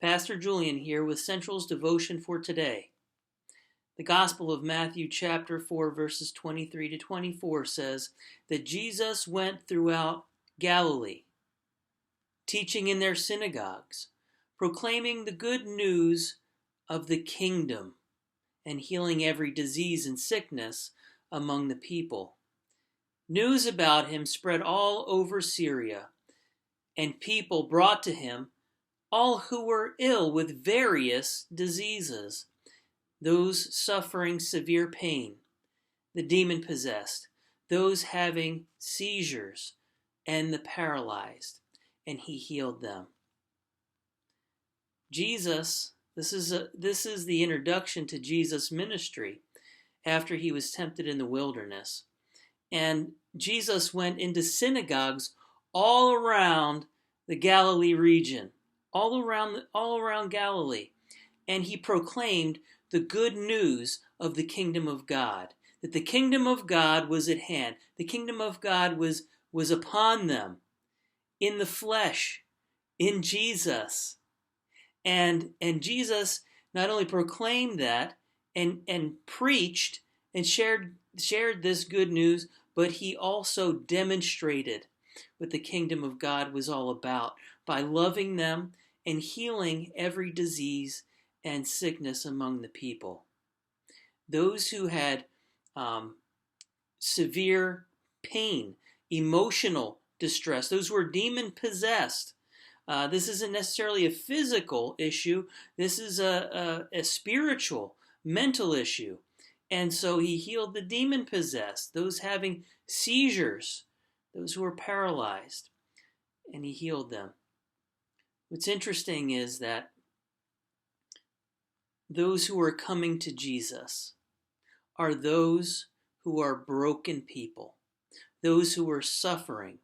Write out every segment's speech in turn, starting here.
Pastor Julian here with Central's devotion for today. The Gospel of Matthew chapter 4 verses 23 to 24 says that Jesus went throughout Galilee, teaching in their synagogues, proclaiming the good news of the kingdom, and healing every disease and sickness among the people. News about him spread all over Syria, and people brought to him all who were ill with various diseases, those suffering severe pain, the demon-possessed, those having seizures, and the paralyzed, and he healed them. Jesus, this is the introduction to Jesus' ministry after he was tempted in the wilderness. And Jesus went into synagogues all around the Galilee region, all around Galilee, and he proclaimed the good news of the kingdom of God, that the kingdom of God was at hand. The kingdom of God was upon them in the flesh, in Jesus. And Jesus not only proclaimed that and preached and shared this good news, but he also demonstrated what the kingdom of God was all about by loving them and healing every disease and sickness among the people. Those who had severe pain, emotional distress, those who were demon-possessed. This isn't necessarily a physical issue. This is a spiritual, mental issue. And so he healed the demon-possessed, those having seizures, those who were paralyzed, and he healed them. What's interesting is that those who are coming to Jesus are those who are broken people, those who are suffering,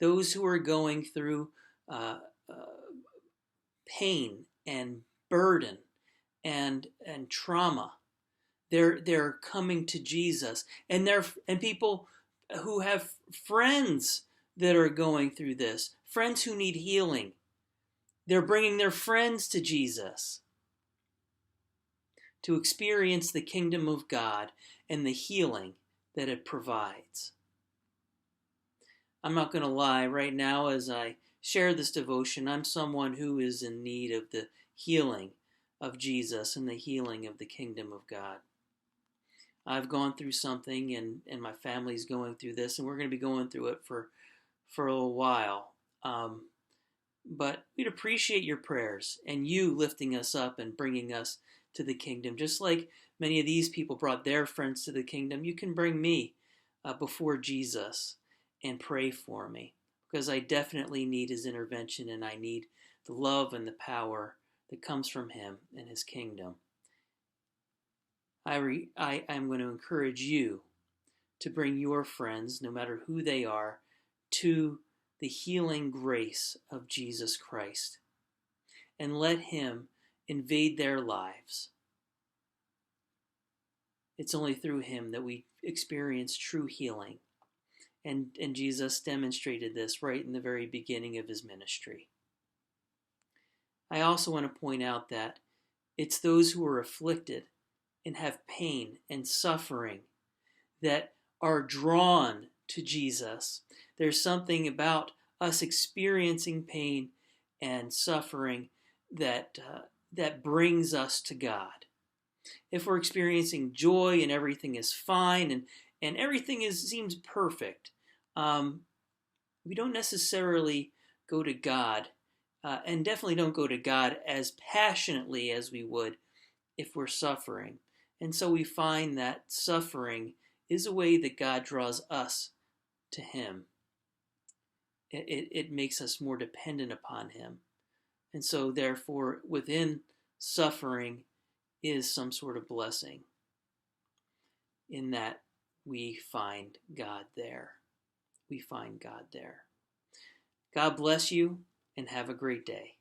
those who are going through pain and burden and trauma. They're coming to Jesus, and people who have friends that are going through this, friends who need healing. They're bringing their friends to Jesus to experience the kingdom of God and the healing that it provides. I'm not going to lie, right now as I share this devotion, I'm someone who is in need of the healing of Jesus and the healing of the kingdom of God. I've gone through something, and my family's going through this, and we're going to be going through it for a little while. But we'd appreciate your prayers and you lifting us up and bringing us to the kingdom. Just like many of these people brought their friends to the kingdom, you can bring me before Jesus and pray for me, because I definitely need his intervention, and I need the love and the power that comes from him and his kingdom. I am going to encourage you to bring your friends, no matter who they are, to the healing grace of Jesus Christ, and let him invade their lives. It's only through him that we experience true healing, and Jesus demonstrated this right in the very beginning of his ministry. I also want to point out that it's those who are afflicted and have pain and suffering that are drawn to Jesus. There's something about us experiencing pain and suffering that brings us to God. If we're experiencing joy and everything is fine and everything seems perfect, we don't necessarily go to God, and definitely don't go to God as passionately as we would if we're suffering. And so we find that suffering is a way that God draws us to him. It makes us more dependent upon him. And so therefore, within suffering is some sort of blessing, in that we find God there. We find God there. God bless you, and have a great day.